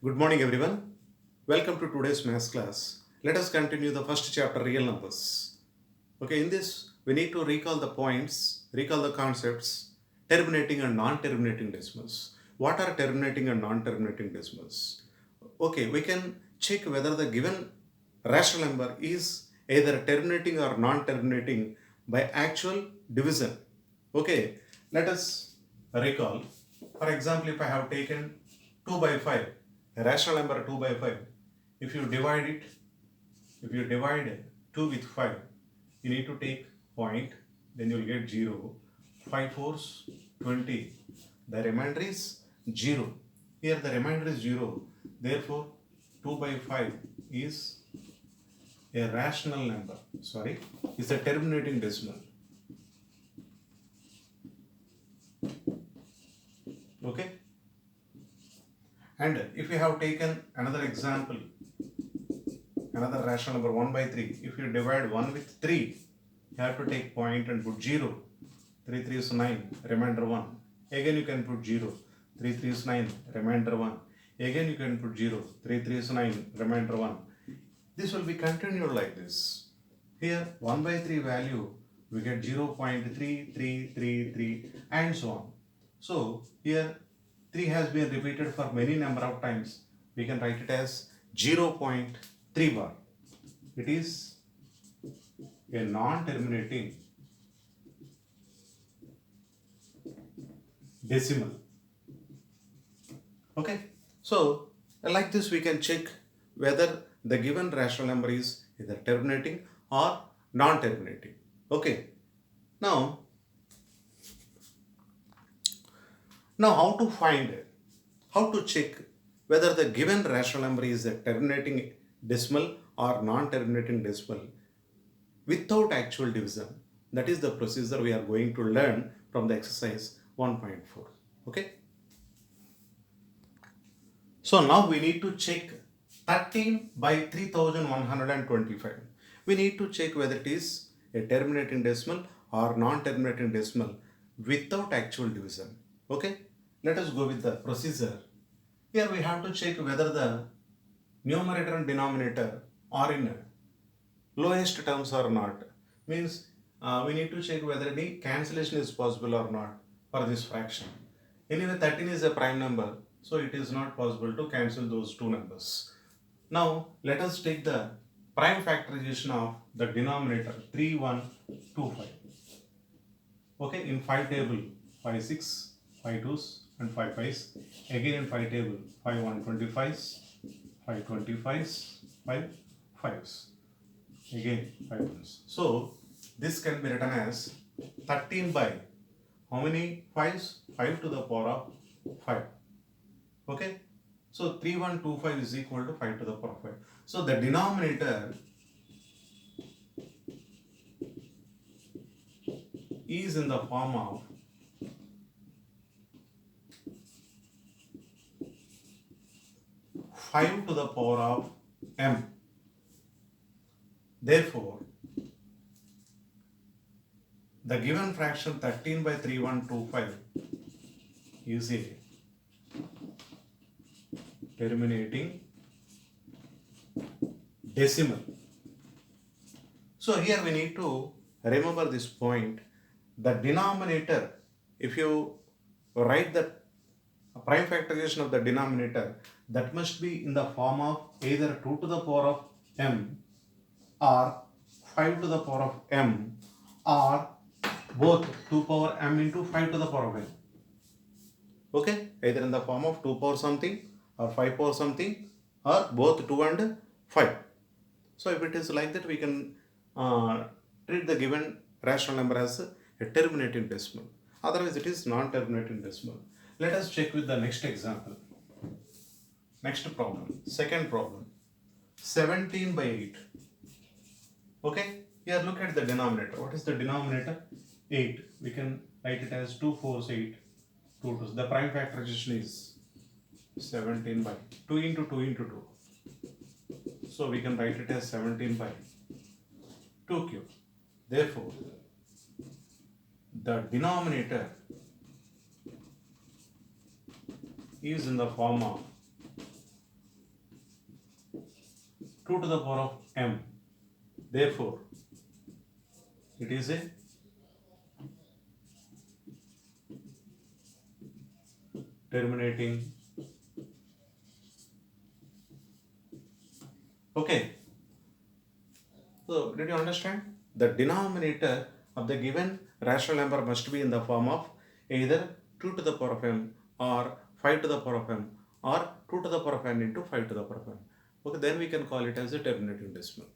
Good morning, everyone. Welcome to today's maths class. Let us continue the first chapter, real numbers. Okay, in this, we need to recall the points, recall the concepts, terminating and non terminating decimals. What are terminating and non terminating decimals? Okay, we can check whether the given rational number is either terminating or non terminating by actual division. Okay, let us recall. For example, if I have taken 2 by 5, a rational number 2 by 5, if you divide it, if you divide 2 with 5, you need to take point, then you will get 0. 5 fours 20. The remainder is 0. Here the remainder is 0. Therefore, 2 by 5 is a rational number. Sorry, is a terminating decimal. Okay. And if you have taken another example, another rational number 1 by 3, if you divide 1 with 3, you have to take point and put 0. 3 3 is 9, remainder 1. Again you can put 0. 3 3 is 9, remainder 1. Again you can put 0. 3 3 is 9, remainder 1. This will be continued like this. Here 1 by 3 value, we get 0.3333 and so on. So here 3 has been repeated for many number of times. We can write it as 0.3 bar. It is a non-terminating decimal. Okay. So like this we can check whether the given rational number is either terminating or non-terminating. Okay. Now how to find, how to check whether the given rational number is a terminating decimal or non-terminating decimal without actual division. That is the procedure we are going to learn from the exercise 1.4. Okay. So now we need to check 13 by 3125. We need to check whether it is a terminating decimal or non-terminating decimal without actual division. Okay. Let us go with the procedure. Here we have to check whether the numerator and denominator are in lowest terms or not. Means we need to check whether any cancellation is possible or not for this fraction. Anyway, 13 is a prime number, so it is not possible to cancel those two numbers. Now let us take the prime factorization of the denominator 3125. Okay, in 5 table 5 6, 5 2s and 5 5s. Again in 5 table 5 125s, 5 25s, 5 5s. Again 5 ones. So this can be written as 13 by how many 5s? 5 to the power of 5. Okay. So 3125 is equal to 5 to the power of 5. So the denominator is in the form of 5 to the power of m. Therefore, the given fraction 13 by 3125 is a terminating decimal. So here we need to remember this point. The denominator, if you write the prime factorization of the denominator, that must be in the form of either 2 to the power of m or 5 to the power of m or both 2 power m into 5 to the power of m. Okay, either in the form of 2 power something or 5 power something or both 2 and 5. So if it is like that, we can treat the given rational number as a terminating decimal. Otherwise it is non-terminating decimal. Let us check with the next example. Next problem, second problem, 17 by 8. Okay, here look at the denominator. What is the denominator? 8. We can write it as 2 4s 8, 2 2s. The prime factorization is 17 by 2 into 2 into 2. So we can write it as 17 by 2 cube. Therefore, the denominator is in the form of 2 to the power of m. Therefore, it is a terminating. Okay. So, did you understand? The denominator of the given rational number must be in the form of either 2 to the power of m or 5 to the power of m or 2 to the power of n into 5 to the power of m. Okay, then we can call it as a terminating decimal.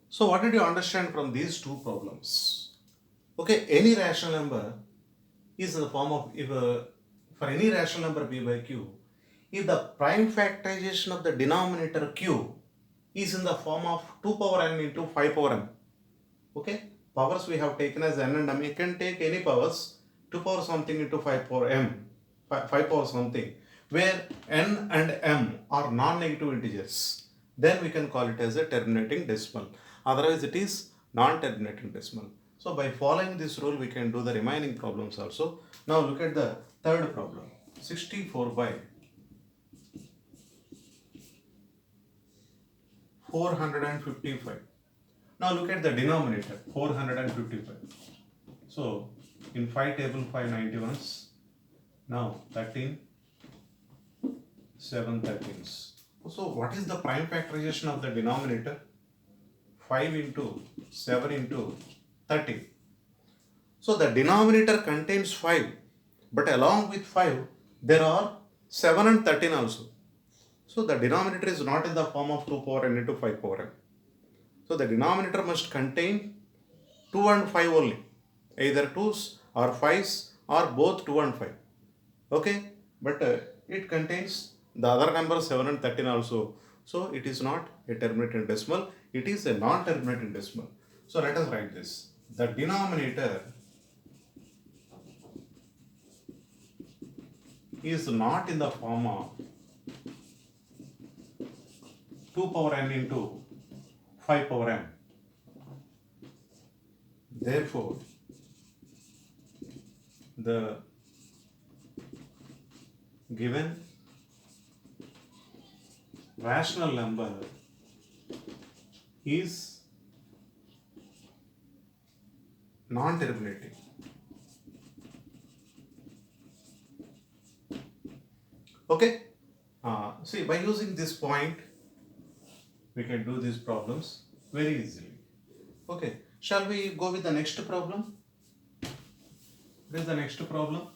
So, what did you understand from these two problems? Okay, any rational number is in the form of, if for any rational number p by q, if the prime factorization of the denominator q is in the form of 2 power n into 5 power m. Okay, powers we have taken as n and m. You can take any powers, 2 power something into 5 power m, 5 power something, where n and m are non-negative integers. Then we can call it as a terminating decimal. Otherwise, it is non-terminating decimal. So, by following this rule, we can do the remaining problems also. Now, look at the third problem. 64 by 455. Now look at the denominator, 455. So in 5 table 591s, now 13, 7 13s. So what is the prime factorization of the denominator? 5 into 7 into 13. So the denominator contains 5, but along with 5, there are 7 and 13 also. So the denominator is not in the form of 2 power n into 5 power n. So the denominator must contain 2 and 5 only, either 2's or 5's or both 2 and 5. Okay, but it contains the other number 7 and 13 also. So it is not a terminating decimal, it is a non-terminating decimal. So let us write this. The denominator is not in the form of 2 power n into 5 power m. Therefore, the given rational number is non-terminating. Okay? See, by using this point, we can do these problems very easily. Okay, shall we go with the next problem? What is the next problem?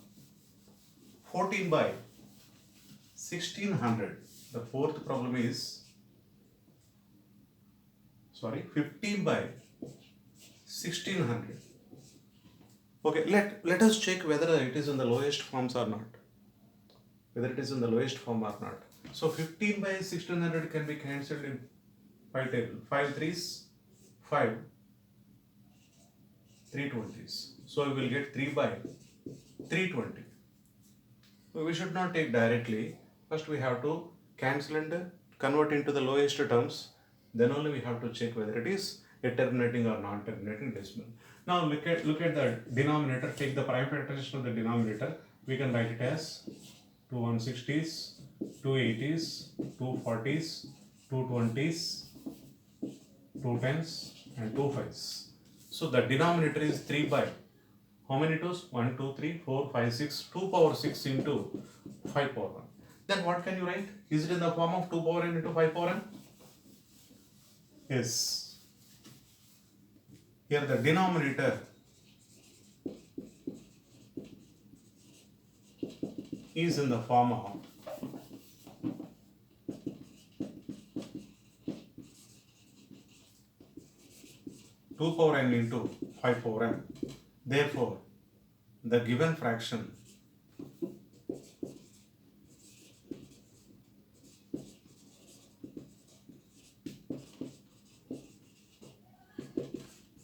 14 by 1600. The fourth problem is, 15 by 1600. Okay, let us check whether it is in the lowest forms or not. Whether it is in the lowest form or not. So 15 by 1600 can be cancelled in 5 table. 5 3's 5, 320's. So we will get 3 by 320. We should not take directly. First we have to cancel and convert into the lowest terms. Then only we have to check whether it is a terminating or non-terminating decimal. Now look at the denominator. Take the prime factorization of the denominator. We can write it as 2 160's, 2 80's, 2 40's, 2 20's, 2 10's and 2 5's. So the denominator is 3 by how many 2's? 1, 2, 3, 4, 5, 6, 2 power 6 into 5 power 1. Then what can you write? Is it in the form of 2 power n into 5 power n? Yes. Here the denominator is in the form of 2 power n into 5 power m. Therefore, the given fraction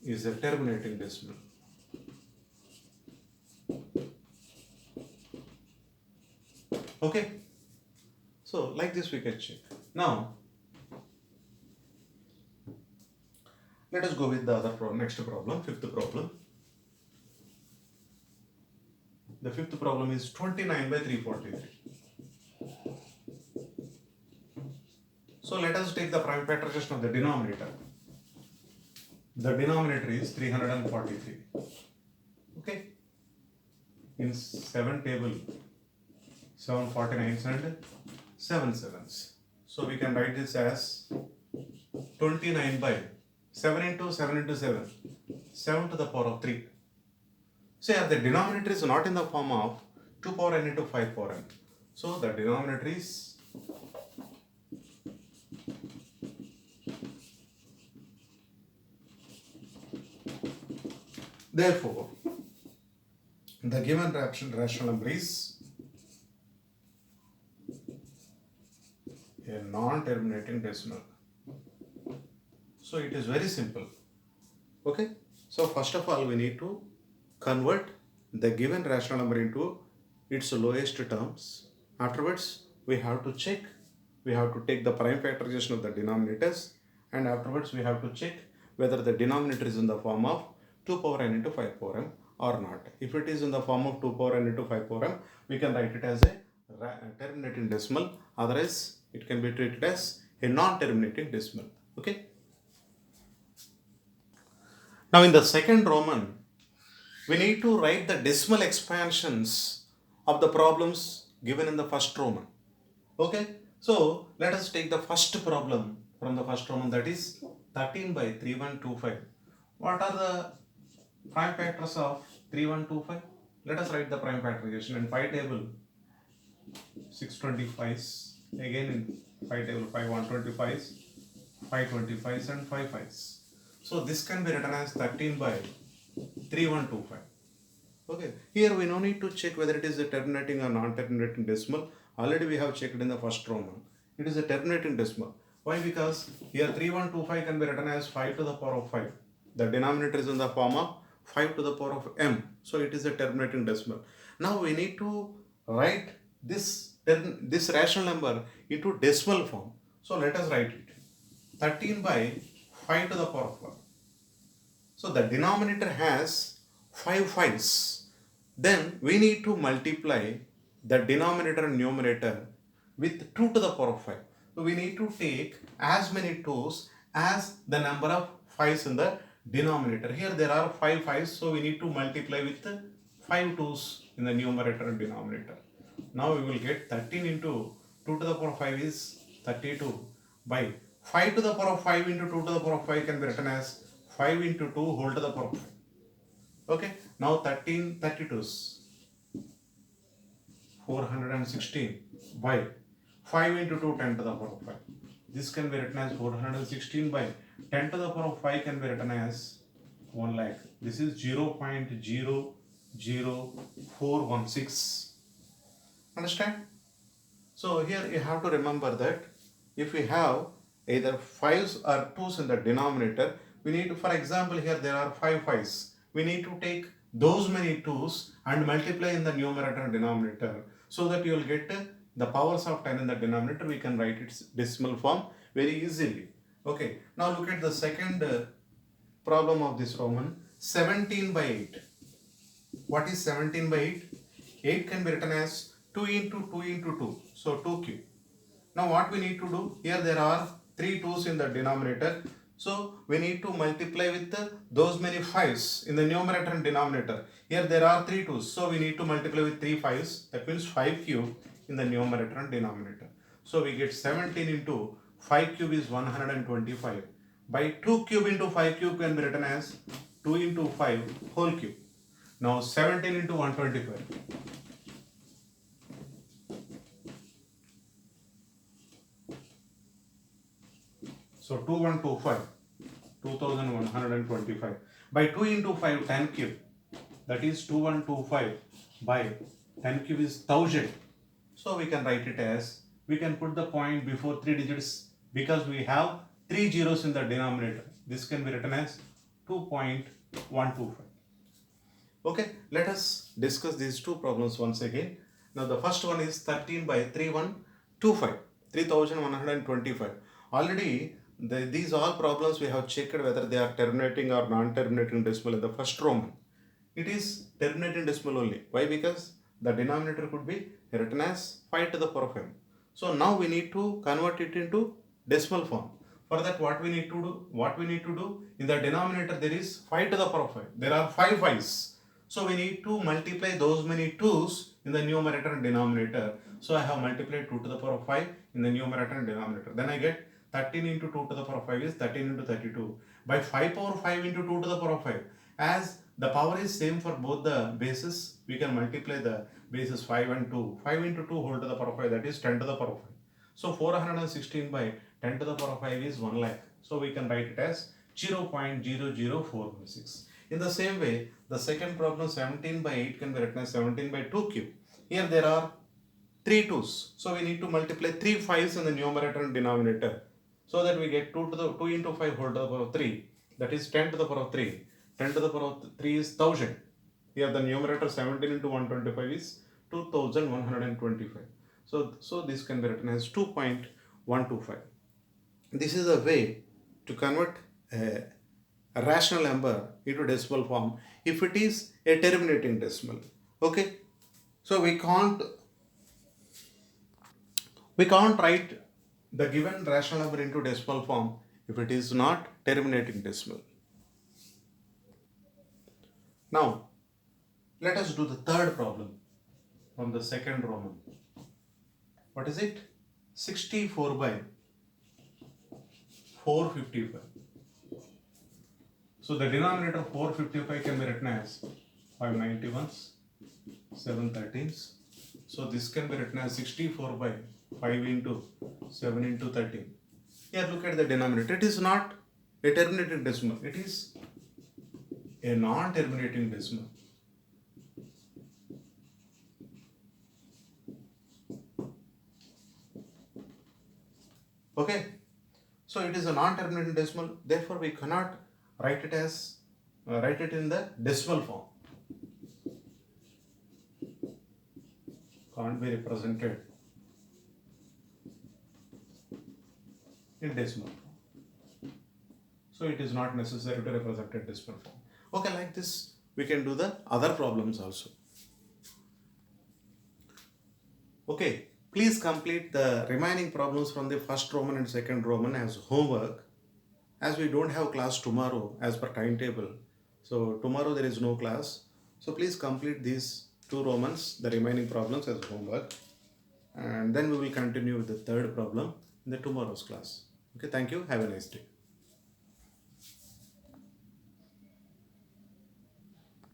is a terminating decimal. Okay, so like this we can check. Now, let us go with the other next problem, fifth problem. The fifth problem is 29 by 343. So let us take the prime factorization of the denominator. The denominator is 343. Okay. In 7 table, 7 49s and 7 sevens. So we can write this as 29 by 7 into 7 into 7. 7 to the power of 3. So here the denominator is not in the form of 2 power n into 5 power n. So the denominator is therefore the given rational number is a non-terminating decimal. So it is very simple. Okay. So first of all we need to convert the given rational number into its lowest terms. Afterwards we have to check, we have to take the prime factorization of the denominators, and afterwards we have to check whether the denominator is in the form of 2 power n into 5 power m or not. If it is in the form of 2 power n into 5 power m, we can write it as a terminating decimal, otherwise it can be treated as a non-terminating decimal. Okay. Now in the second Roman, we need to write the decimal expansions of the problems given in the first Roman. Okay. So let us take the first problem from the first Roman, that is 13 by 3125. What are the prime factors of 3125? Let us write the prime factorization in 5 table 625s, again in 5 table 5 125s, 525s and 5 5s. So this can be written as 13 by 3125. Okay, here we no need to check whether it is a terminating or non-terminating decimal. Already we have checked in the first Roman. It is a terminating decimal. Why? Because here 3125 can be written as 5 to the power of 5. The denominator is in the form of 5 to the power of m. So it is a terminating decimal. Now we need to write this rational number into decimal form. So let us write it. 13 by 5 to the power of 1. So the denominator has 5 5s. Then we need to multiply the denominator and numerator with 2 to the power of 5. So we need to take as many 2's as the number of 5's in the denominator. Here there are 5 5's, so we need to multiply with 5 2's in the numerator and denominator. Now we will get 13 into 2 to the power of 5 is 32 by 5 to the power of 5 into 2 to the power of 5 can be written as 5 into 2 whole to the power of 5. Okay, now 13 32's 416 by 5 into 2 10 to the power of 5. This can be written as 416 by 10 to the power of 5 can be written as 1 lakh. This is 0.00416. Understand? So here you have to remember that if we have either 5's or 2's in the denominator, we need to, for example, here there are 5 5's. We need to take those many 2's and multiply in the numerator and denominator, so that you will get the powers of 10 in the denominator. We can write its decimal form very easily. Okay, now look at the second problem of this Roman, 17 by 8. What is 17 by 8? 8 can be written as 2 into 2 into 2, so 2 cube. Now what we need to do, here there are 3 2's in the denominator, so we need to multiply with those many 5's in the numerator and denominator. Here there are 3 2's, so we need to multiply with 3 5's, that means 5 cube in the numerator and denominator. So we get 17 into 5 cube is 125 by 2 cube into 5 cube can be written as 2 into 5 whole cube. Now 17 into 125. So 2125, 2125 by 2 into 5 10 cube, that is 2125 by 10 cube is 1000. So we can write it as, we can put the point before 3 digits because we have 3 zeros in the denominator. This can be written as 2.125. Okay, let us discuss these two problems once again. Now the first one is 13 by 3125, 3125. Already these all problems we have checked whether they are terminating or non-terminating decimal in the first Roman. It is terminating decimal only. Why? Because the denominator could be written as 5 to the power of m. So now we need to convert it into decimal form. For that, what we need to do? In the denominator there is 5 to the power of 5. There are 5 5's. So we need to multiply those many 2's in the numerator and denominator. So I have multiplied 2 to the power of 5 in the numerator and denominator. Then I get 13 into 2 to the power of 5 is 13 into 32. By 5 power 5 into 2 to the power of 5. As the power is same for both the bases, we can multiply the bases 5 and 2. 5 into 2 whole to the power of 5, that is 10 to the power of 5. So 416 by 10 to the power of 5 is 1 lakh. So we can write it as 0.00416. In the same way, the second problem 17 by 8 can be written as 17 by 2 cube. Here there are 3 2's. So we need to multiply 3 5's in the numerator and denominator. So that we get 2 into 5 whole to the power of 3. That is 10 to the power of 3. 10 to the power of 3 is 1000. Here the numerator 17 into 125 is 2125. So this can be written as 2.125. This is a way to convert a rational number into decimal form if it is a terminating decimal. Okay, so we can't write the given rational number into decimal form if it is not terminating decimal. Now let us do the third problem from the second Roman. What is it? 64 by 455. So the denominator 455 can be written as 591s, 713s. So this can be written as 64 by 5 into 7 into 13. Here look at the denominator. It is not a terminating decimal. It is a non-terminating decimal. Okay. So it is a non-terminating decimal. Therefore, we cannot write it in the decimal form. Can't be represented in decimal form. So it is not necessary to represent a decimal form. Okay, like this we can do the other problems also. Okay, please complete the remaining problems from the first Roman and second Roman as homework. As we don't have class tomorrow as per timetable, so tomorrow there is no class. So please complete these two Romans, the remaining problems as homework, and then we will continue with the third problem in the tomorrow's class. Okay, thank you. Have a nice day.